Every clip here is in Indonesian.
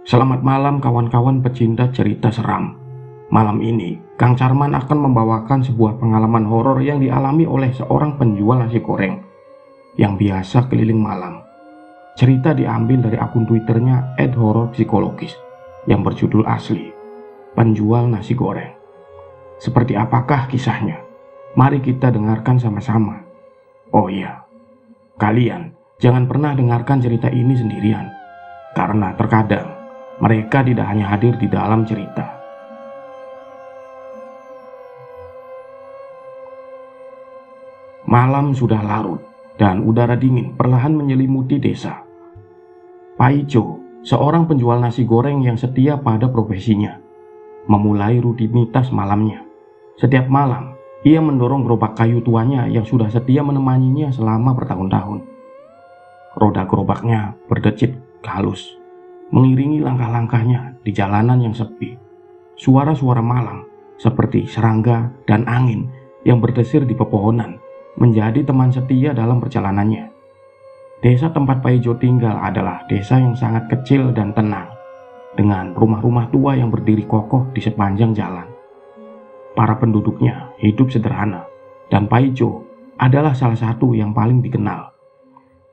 Selamat malam kawan-kawan pecinta cerita seram. Malam ini, Kang Carman akan membawakan sebuah pengalaman horor yang dialami oleh seorang penjual nasi goreng yang biasa keliling malam. Cerita diambil dari akun Twitternya @hororpsikologis yang berjudul asli, Penjual Nasi Goreng. Seperti apakah kisahnya? Mari kita dengarkan sama-sama. Oh iya, kalian jangan pernah dengarkan cerita ini sendirian, karena terkadang mereka tidak hanya hadir di dalam cerita. Malam sudah larut dan udara dingin perlahan menyelimuti desa. Pak Ijo, seorang penjual nasi goreng yang setia pada profesinya, memulai rutinitas malamnya. Setiap malam, ia mendorong gerobak kayu tuanya yang sudah setia menemaninya selama bertahun-tahun. Roda gerobaknya berdecit halus, mengiringi langkah-langkahnya di jalanan yang sepi. Suara-suara malam seperti serangga dan angin yang berdesir di pepohonan menjadi teman setia dalam perjalanannya. Desa tempat Pak Ijo tinggal adalah desa yang sangat kecil dan tenang, dengan rumah-rumah tua yang berdiri kokoh di sepanjang jalan. Para penduduknya hidup sederhana, dan Pak Ijo adalah salah satu yang paling dikenal.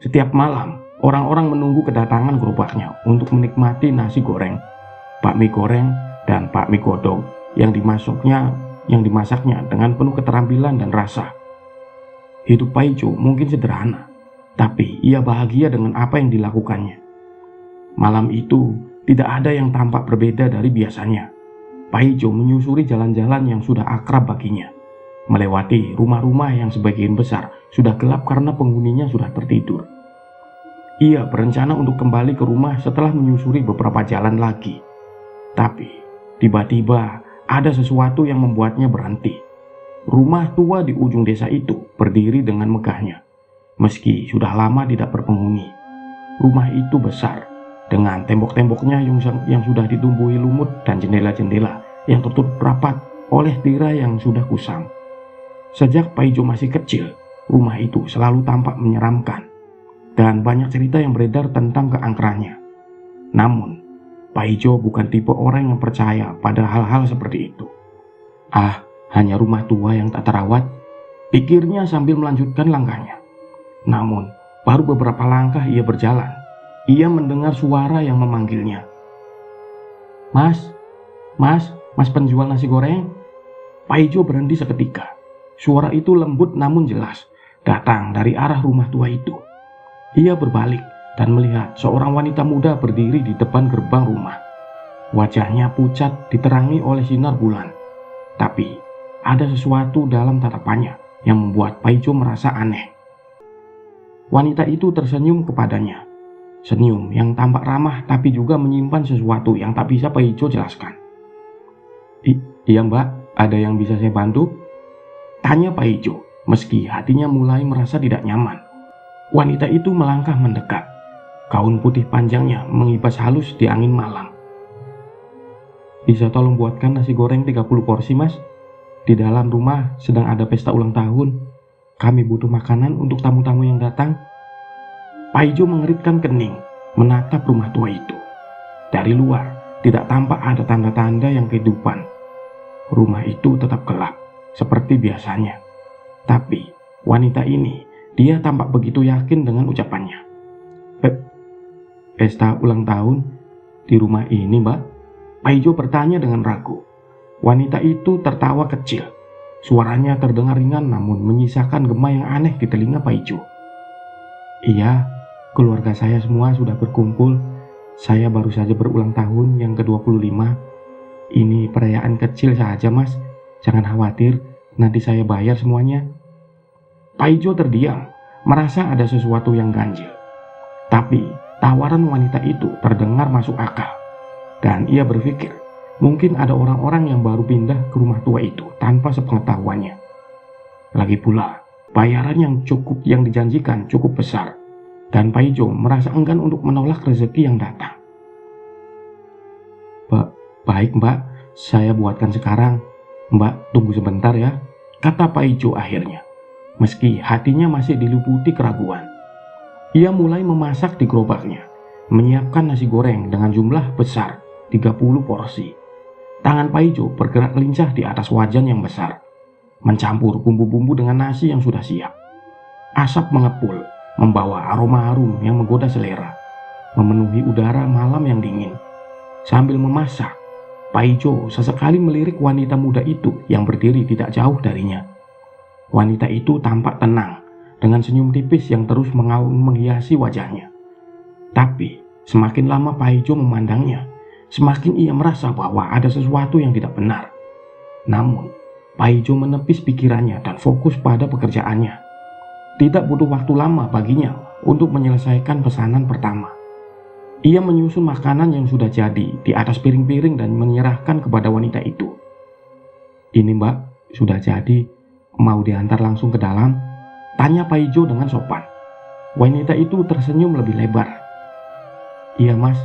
Setiap malam, orang-orang menunggu kedatangan gerobaknya untuk menikmati nasi goreng, bakmi goreng, dan bakmi godong yang dimasaknya dengan penuh keterampilan dan rasa. Hidup Pak Ijo mungkin sederhana, tapi ia bahagia dengan apa yang dilakukannya. Malam itu tidak ada yang tampak berbeda dari biasanya. Pak Ijo menyusuri jalan-jalan yang sudah akrab baginya, melewati rumah-rumah yang sebagian besar sudah gelap karena penghuninya sudah tertidur. Ia berencana untuk kembali ke rumah setelah menyusuri beberapa jalan lagi. Tapi tiba-tiba ada sesuatu yang membuatnya berhenti. Rumah tua di ujung desa itu berdiri dengan megahnya. Meski sudah lama tidak berpenghuni, rumah itu besar, dengan tembok-temboknya yang sudah ditumbuhi lumut dan jendela-jendela yang tertutup rapat oleh tirai yang sudah kusam. Sejak Pak Ijo masih kecil, rumah itu selalu tampak menyeramkan, dan banyak cerita yang beredar tentang keangkerannya. Namun, Pak Ijo bukan tipe orang yang percaya pada hal-hal seperti itu. Hanya rumah tua yang tak terawat, pikirnya sambil melanjutkan langkahnya. Namun, baru beberapa langkah ia berjalan, ia mendengar suara yang memanggilnya. Mas penjual nasi goreng?" Pak Ijo berhenti seketika. Suara itu lembut namun jelas, datang dari arah rumah tua itu. Ia berbalik dan melihat seorang wanita muda berdiri di depan gerbang rumah. Wajahnya pucat diterangi oleh sinar bulan. Tapi ada sesuatu dalam tatapannya yang membuat Pak Ijo merasa aneh. Wanita itu tersenyum kepadanya. Senyum yang tampak ramah tapi juga menyimpan sesuatu yang tak bisa Pak Ijo jelaskan. Iya mbak, ada yang bisa saya bantu?" tanya Pak Ijo, meski hatinya mulai merasa tidak nyaman. Wanita itu melangkah mendekat. Gaun putih panjangnya mengibas halus di angin malam. "Bisa tolong buatkan nasi goreng 30 porsi mas? Di dalam rumah sedang ada pesta ulang tahun. Kami butuh makanan untuk tamu-tamu yang datang." Pak Ijo mengeritkan kening, menatap rumah tua itu. Dari luar, tidak tampak ada tanda-tanda yang kehidupan. Rumah itu tetap gelap, seperti biasanya. Tapi, wanita ini, dia tampak begitu yakin dengan ucapannya. "Pesta ulang tahun di rumah ini, mbak?" Pak Ijo bertanya dengan ragu. Wanita itu tertawa kecil. Suaranya terdengar ringan namun menyisakan gema yang aneh di telinga Pak Ijo. "Iya, keluarga saya semua sudah berkumpul. Saya baru saja berulang tahun yang ke-25. Ini perayaan kecil saja mas. Jangan khawatir, nanti saya bayar semuanya." Pak Ijo terdiam, merasa ada sesuatu yang ganjil. Tapi tawaran wanita itu terdengar masuk akal. Dan ia berpikir, mungkin ada orang-orang yang baru pindah ke rumah tua itu tanpa sepengetahuannya. Lagi pula, bayaran yang dijanjikan cukup besar, dan Pak Ijo merasa enggan untuk menolak rezeki yang datang. Baik mbak, saya buatkan sekarang. Mbak tunggu sebentar ya," kata Pak Ijo akhirnya. Meski hatinya masih diliputi keraguan, ia mulai memasak di gerobaknya. menyiapkan nasi goreng dengan jumlah besar 30 porsi. Tangan Paijo bergerak lincah di atas wajan yang besar, mencampur bumbu-bumbu dengan nasi yang sudah siap. Asap mengepul, membawa aroma harum yang menggoda selera, memenuhi udara malam yang dingin. Sambil memasak, Paijo sesekali melirik wanita muda itu yang berdiri tidak jauh darinya. Wanita itu tampak tenang, dengan senyum tipis yang terus menghiasi wajahnya. Tapi, semakin lama Paijo memandangnya, semakin ia merasa bahwa ada sesuatu yang tidak benar. Namun, Paijo menepis pikirannya dan fokus pada pekerjaannya. Tidak butuh waktu lama baginya untuk menyelesaikan pesanan pertama. Ia menyusun makanan yang sudah jadi di atas piring-piring dan menyerahkan kepada wanita itu. "Ini Mbak, sudah jadi. Mau diantar langsung ke dalam?" tanya Paijo dengan sopan. Wanita itu tersenyum lebih lebar. "Iya Mas,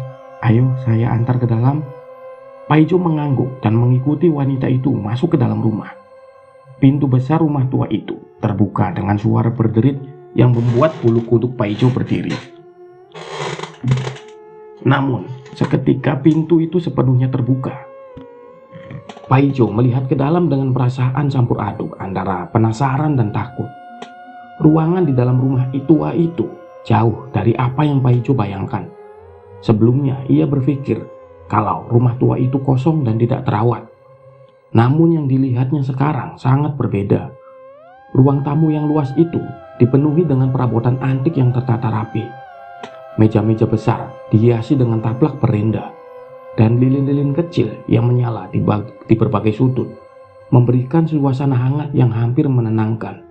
ayo saya antar ke dalam." Paijo mengangguk dan mengikuti wanita itu masuk ke dalam rumah. Pintu besar rumah tua itu terbuka dengan suara berderit yang membuat bulu kuduk Paijo berdiri. Namun, seketika pintu itu sepenuhnya terbuka, Paijo melihat ke dalam dengan perasaan campur aduk antara penasaran dan takut. Ruangan di dalam rumah tua itu jauh dari apa yang Paijo bayangkan. Sebelumnya ia berpikir kalau rumah tua itu kosong dan tidak terawat. Namun yang dilihatnya sekarang sangat berbeda. Ruang tamu yang luas itu dipenuhi dengan perabotan antik yang tertata rapi. Meja-meja besar dihiasi dengan taplak berenda, dan lilin-lilin kecil yang menyala di berbagai sudut, memberikan suasana hangat yang hampir menenangkan.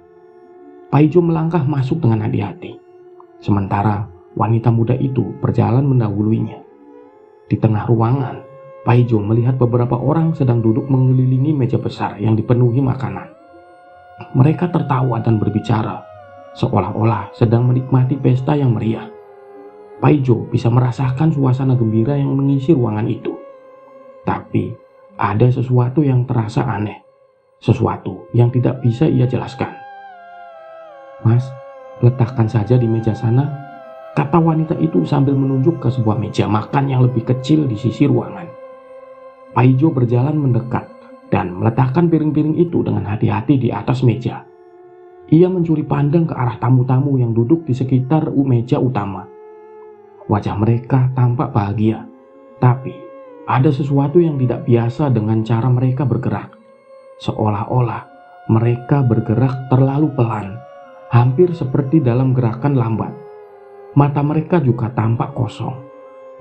Paijo melangkah masuk dengan hati-hati, sementara wanita muda itu berjalan mendahuluinya. Di tengah ruangan, Paijo melihat beberapa orang sedang duduk mengelilingi meja besar yang dipenuhi makanan. Mereka tertawa dan berbicara, seolah-olah sedang menikmati pesta yang meriah. Paijo bisa merasakan suasana gembira yang mengisi ruangan itu. Tapi, ada sesuatu yang terasa aneh. Sesuatu yang tidak bisa ia jelaskan. "Mas, letakkan saja di meja sana," kata wanita itu sambil menunjuk ke sebuah meja makan yang lebih kecil di sisi ruangan. Paijo berjalan mendekat dan meletakkan piring-piring itu dengan hati-hati di atas meja. Ia mencuri pandang ke arah tamu-tamu yang duduk di sekitar meja utama. Wajah mereka tampak bahagia, tapi ada sesuatu yang tidak biasa dengan cara mereka bergerak. Seolah-olah mereka bergerak terlalu pelan, hampir seperti dalam gerakan lambat. Mata mereka juga tampak kosong,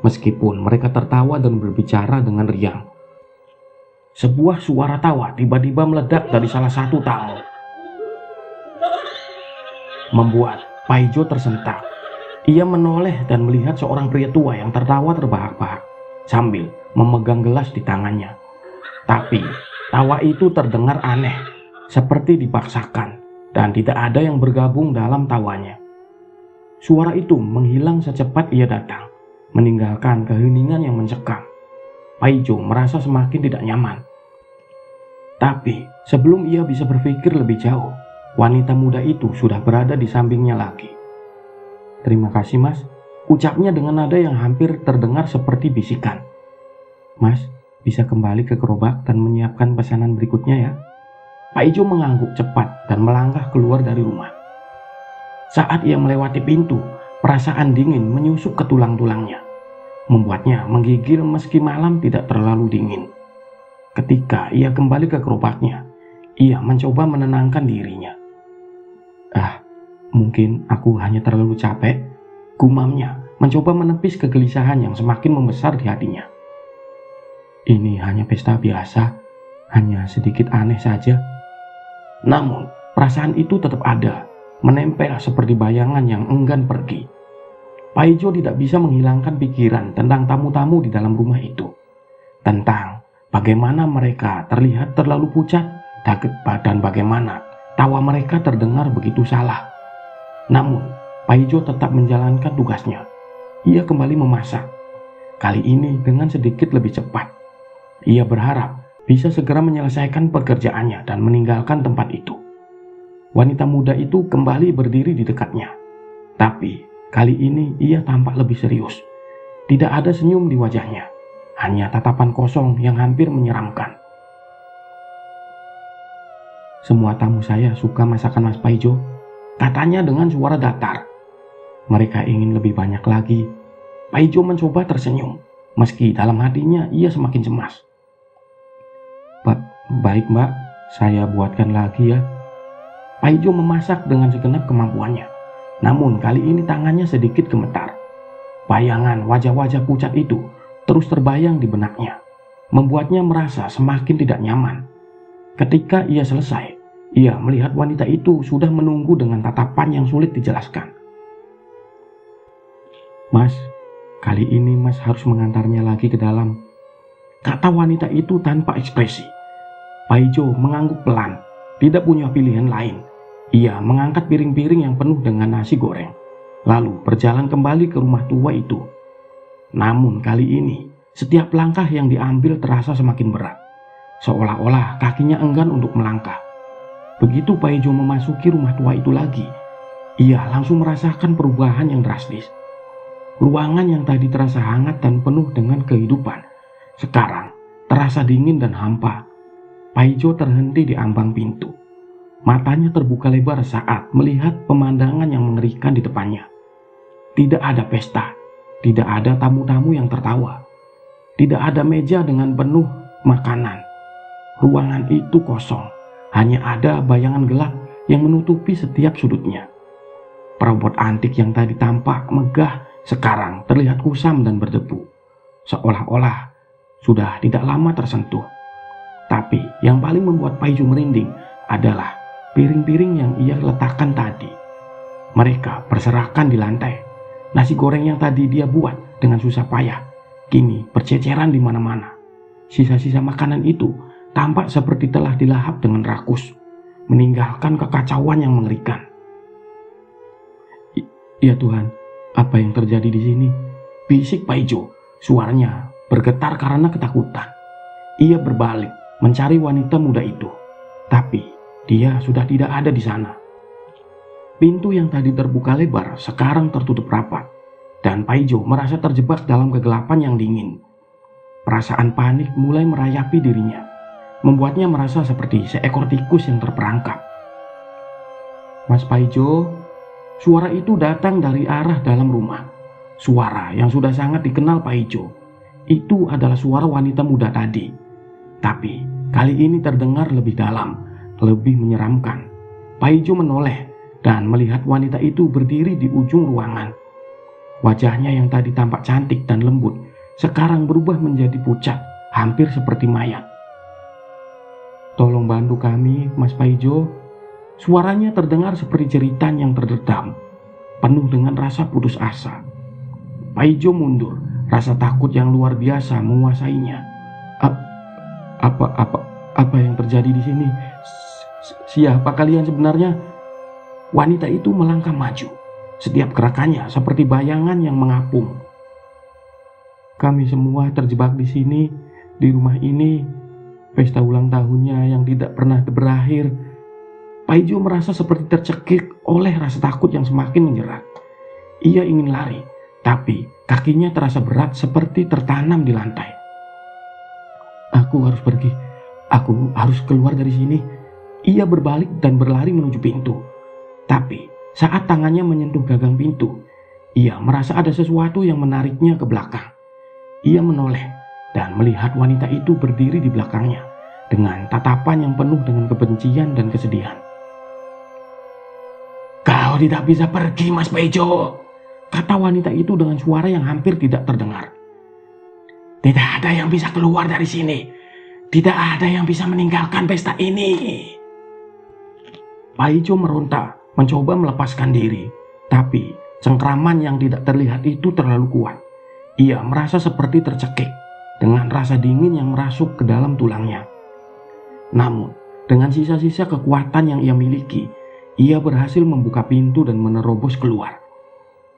meskipun mereka tertawa dan berbicara dengan riang. Sebuah suara tawa tiba-tiba meledak dari salah satu tamu, membuat Paijo tersentak. Ia menoleh dan melihat seorang pria tua yang tertawa terbahak-bahak sambil memegang gelas di tangannya. Tapi tawa itu terdengar aneh, seperti dipaksakan, dan tidak ada yang bergabung dalam tawanya. Suara itu menghilang secepat ia datang, meninggalkan keheningan yang mencekam. Paijo merasa semakin tidak nyaman. Tapi sebelum ia bisa berpikir lebih jauh, wanita muda itu sudah berada di sampingnya lagi. "Terima kasih Mas," ucapnya dengan nada yang hampir terdengar seperti bisikan. "Mas, bisa kembali ke gerobak dan menyiapkan pesanan berikutnya ya." Paijo mengangguk cepat dan melangkah keluar dari rumah. Saat ia melewati pintu, perasaan dingin menyusup ke tulang-tulangnya, membuatnya menggigil meski malam tidak terlalu dingin. Ketika ia kembali ke gerobaknya, ia mencoba menenangkan dirinya. "Mungkin aku hanya terlalu capek," gumamnya, mencoba menepis kegelisahan yang semakin membesar di hatinya. "Ini hanya pesta biasa, hanya sedikit aneh saja." Namun, perasaan itu tetap ada, menempel seperti bayangan yang enggan pergi. Paijo tidak bisa menghilangkan pikiran tentang tamu-tamu di dalam rumah itu, tentang bagaimana mereka terlihat terlalu pucat dan bagaimana tawa mereka terdengar begitu salah. Namun, Paijo tetap menjalankan tugasnya. Ia kembali memasak, kali ini dengan sedikit lebih cepat. Ia berharap bisa segera menyelesaikan pekerjaannya dan meninggalkan tempat itu. Wanita muda itu kembali berdiri di dekatnya, tapi kali ini ia tampak lebih serius. Tidak ada senyum di wajahnya, hanya tatapan kosong yang hampir menyeramkan. "Semua tamu saya suka masakan Mas Paijo," katanya dengan suara datar. "Mereka ingin lebih banyak lagi." Paijo mencoba tersenyum, meski dalam hatinya ia semakin cemas. Baik mbak, saya buatkan lagi ya." Paijo memasak dengan segenap kemampuannya, namun kali ini tangannya sedikit gemetar. Bayangan wajah-wajah pucat itu terus terbayang di benaknya, membuatnya merasa semakin tidak nyaman. Ketika ia selesai, ia melihat wanita itu sudah menunggu dengan tatapan yang sulit dijelaskan. "Mas, kali ini Mas harus mengantarnya lagi ke dalam," kata wanita itu tanpa ekspresi. Paijo mengangguk pelan, tidak punya pilihan lain. Ia mengangkat piring-piring yang penuh dengan nasi goreng, lalu berjalan kembali ke rumah tua itu. Namun kali ini, setiap langkah yang diambil terasa semakin berat, seolah-olah kakinya enggan untuk melangkah. Begitu Paijo memasuki rumah tua itu lagi, ia langsung merasakan perubahan yang drastis. Ruangan yang tadi terasa hangat dan penuh dengan kehidupan, sekarang terasa dingin dan hampa. Paijo terhenti di ambang pintu. Matanya terbuka lebar saat melihat pemandangan yang mengerikan di depannya. Tidak ada pesta, tidak ada tamu-tamu yang tertawa, tidak ada meja dengan penuh makanan. Ruangan itu kosong, hanya ada bayangan gelap yang menutupi setiap sudutnya. Perabot antik yang tadi tampak megah sekarang terlihat kusam dan berdebu, seolah-olah sudah tidak lama tersentuh. Tapi yang paling membuat Paijo merinding adalah piring-piring yang ia letakkan tadi. Mereka berserakan di lantai. Nasi goreng yang tadi dia buat dengan susah payah kini berceceran di mana-mana. Sisa-sisa makanan itu tampak seperti telah dilahap dengan rakus, meninggalkan kekacauan yang mengerikan. "Ya Tuhan, apa yang terjadi di sini?" bisik Paijo. Suaranya bergetar karena ketakutan. Ia berbalik mencari wanita muda itu, tapi dia sudah tidak ada di sana. Pintu yang tadi terbuka lebar sekarang tertutup rapat, dan Paijo merasa terjebak dalam kegelapan yang dingin. Perasaan panik mulai merayapi dirinya, membuatnya merasa seperti seekor tikus yang terperangkap. "Mas Paijo," suara itu datang dari arah dalam rumah. Suara yang sudah sangat dikenal Paijo. Itu adalah suara wanita muda tadi, tapi kali ini terdengar lebih dalam, lebih menyeramkan. Paijo menoleh dan melihat wanita itu berdiri di ujung ruangan. Wajahnya yang tadi tampak cantik dan lembut, sekarang berubah menjadi pucat, hampir seperti mayat. "Tolong bantu kami, Mas Paijo." Suaranya terdengar seperti jeritan yang terdedam, penuh dengan rasa putus asa. Paijo mundur, rasa takut yang luar biasa menguasainya. Apa yang terjadi di sini? Siapa kalian sebenarnya?" Wanita itu melangkah maju, setiap gerakannya seperti bayangan yang mengapung. "Kami semua terjebak di sini, di rumah ini. Pesta ulang tahunnya yang tidak pernah berakhir." Paijo merasa seperti tercekik oleh rasa takut yang semakin menjerat. Ia ingin lari, tapi kakinya terasa berat seperti tertanam di lantai. "Aku harus pergi. Aku harus keluar dari sini." Ia berbalik dan berlari menuju pintu. Tapi saat tangannya menyentuh gagang pintu, ia merasa ada sesuatu yang menariknya ke belakang. Ia menoleh dan melihat wanita itu berdiri di belakangnya dengan tatapan yang penuh dengan kebencian dan kesedihan. "Kau tidak bisa pergi, Mas Paijo," kata wanita itu dengan suara yang hampir tidak terdengar. "Tidak ada yang bisa keluar dari sini. Tidak ada yang bisa meninggalkan pesta ini." Paijo meronta, mencoba melepaskan diri, tapi cengkraman yang tidak terlihat itu terlalu kuat. Ia merasa seperti tercekik dengan rasa dingin yang merasuk ke dalam tulangnya. Namun, dengan sisa-sisa kekuatan yang ia miliki, ia berhasil membuka pintu dan menerobos keluar.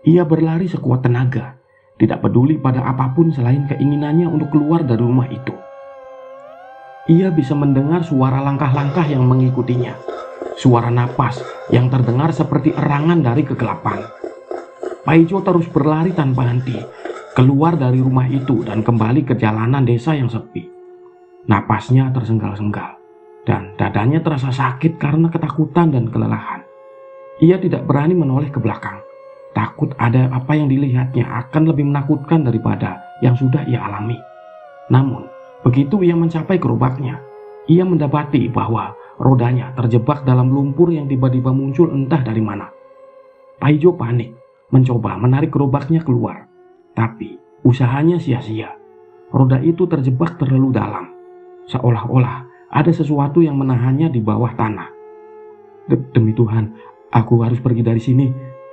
Ia berlari sekuat tenaga, tidak peduli pada apapun selain keinginannya untuk keluar dari rumah itu. Ia bisa mendengar suara langkah-langkah yang mengikutinya, suara napas yang terdengar seperti erangan dari kegelapan. Paijo terus berlari tanpa henti, keluar dari rumah itu dan kembali ke jalanan desa yang sepi. Napasnya tersenggal-senggal dan dadanya terasa sakit karena ketakutan dan kelelahan. Ia tidak berani menoleh ke belakang, takut ada apa yang dilihatnya akan lebih menakutkan daripada yang sudah ia alami. Namun, begitu ia mencapai gerobaknya, ia mendapati bahwa rodanya terjebak dalam lumpur yang tiba-tiba muncul entah dari mana. Paijo panik, mencoba menarik gerobaknya keluar, tapi usahanya sia-sia. Roda itu terjebak terlalu dalam, seolah-olah ada sesuatu yang menahannya di bawah tanah. Demi Tuhan, aku harus pergi dari sini,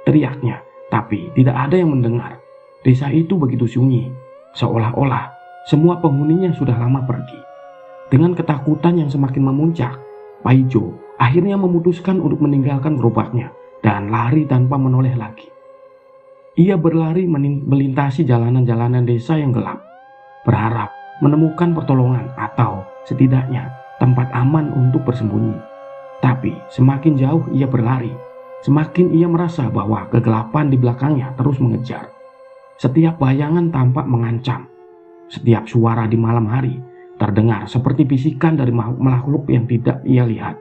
teriaknya, tapi tidak ada yang mendengar. Desa itu begitu sunyi, seolah-olah semua penghuninya sudah lama pergi. Dengan ketakutan yang semakin memuncak, Paijo akhirnya memutuskan untuk meninggalkan gerobaknya dan lari tanpa menoleh lagi. Ia berlari melintasi jalanan-jalanan desa yang gelap, berharap menemukan pertolongan atau setidaknya tempat aman untuk bersembunyi. Tapi semakin jauh ia berlari, semakin ia merasa bahwa kegelapan di belakangnya terus mengejar. Setiap bayangan tampak mengancam. Setiap suara di malam hari terdengar seperti bisikan dari makhluk yang tidak ia lihat.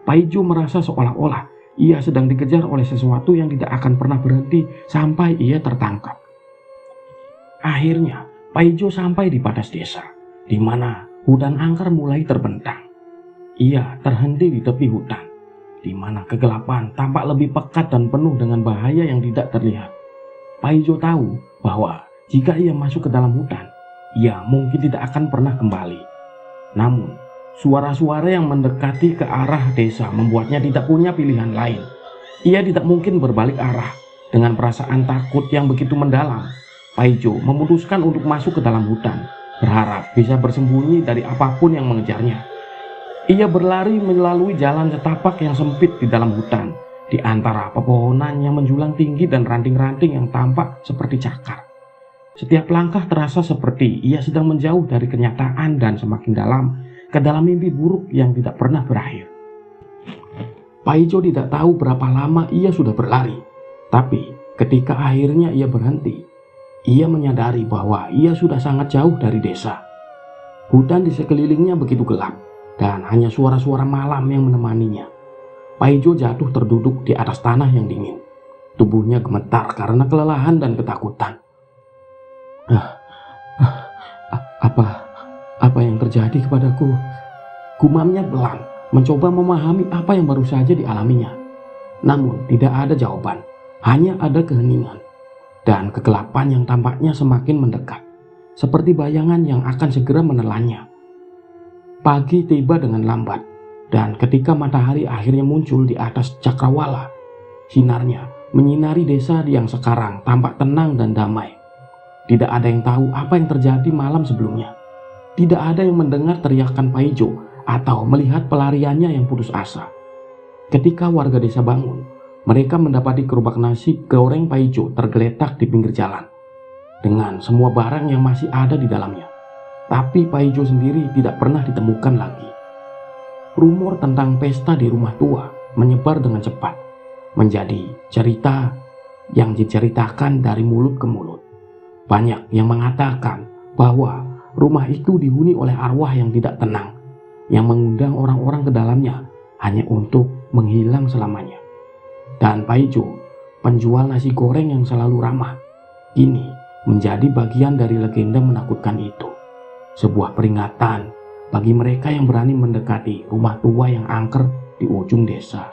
Paijo merasa seolah-olah ia sedang dikejar oleh sesuatu yang tidak akan pernah berhenti sampai ia tertangkap. Akhirnya, Paijo sampai di batas desa, di mana hutan angker mulai terbentang. Ia terhenti di tepi hutan, di mana kegelapan tampak lebih pekat dan penuh dengan bahaya yang tidak terlihat. Paijo tahu bahwa jika ia masuk ke dalam hutan, ia mungkin tidak akan pernah kembali. Namun, suara-suara yang mendekati ke arah desa membuatnya tidak punya pilihan lain. Ia tidak mungkin berbalik arah. Dengan perasaan takut yang begitu mendalam, Paijo memutuskan untuk masuk ke dalam hutan, berharap bisa bersembunyi dari apapun yang mengejarnya. Ia berlari melalui jalan setapak yang sempit di dalam hutan, di antara pepohonan yang menjulang tinggi dan ranting-ranting yang tampak seperti cakar. Setiap langkah terasa seperti ia sedang menjauh dari kenyataan dan semakin dalam ke dalam mimpi buruk yang tidak pernah berakhir. Paijo tidak tahu berapa lama ia sudah berlari, tapi ketika akhirnya ia berhenti, ia menyadari bahwa ia sudah sangat jauh dari desa. Hutan di sekelilingnya begitu gelap, dan hanya suara-suara malam yang menemaninya. Paijo jatuh terduduk di atas tanah yang dingin. Tubuhnya gemetar karena kelelahan dan ketakutan. Apa yang terjadi kepadaku? Gumamnya pelan, mencoba memahami apa yang baru saja dialaminya. Namun tidak ada jawaban, hanya ada keheningan dan kegelapan yang tampaknya semakin mendekat, seperti bayangan yang akan segera menelannya. Pagi tiba dengan lambat, dan ketika matahari akhirnya muncul di atas cakrawala, sinarnya menyinari desa yang sekarang tampak tenang dan damai. Tidak ada yang tahu apa yang terjadi malam sebelumnya. Tidak ada yang mendengar teriakan Paijo atau melihat pelariannya yang putus asa. Ketika warga desa bangun, mereka mendapati gerobak nasi goreng Paijo tergeletak di pinggir jalan, dengan semua barang yang masih ada di dalamnya. Tapi Paijo sendiri tidak pernah ditemukan lagi. Rumor tentang pesta di rumah tua menyebar dengan cepat, menjadi cerita yang diceritakan dari mulut ke mulut. Banyak yang mengatakan bahwa rumah itu dihuni oleh arwah yang tidak tenang, yang mengundang orang-orang ke dalamnya hanya untuk menghilang selamanya. Dan Paijo, penjual nasi goreng yang selalu ramah, kini menjadi bagian dari legenda menakutkan itu. Sebuah peringatan bagi mereka yang berani mendekati rumah tua yang angker di ujung desa.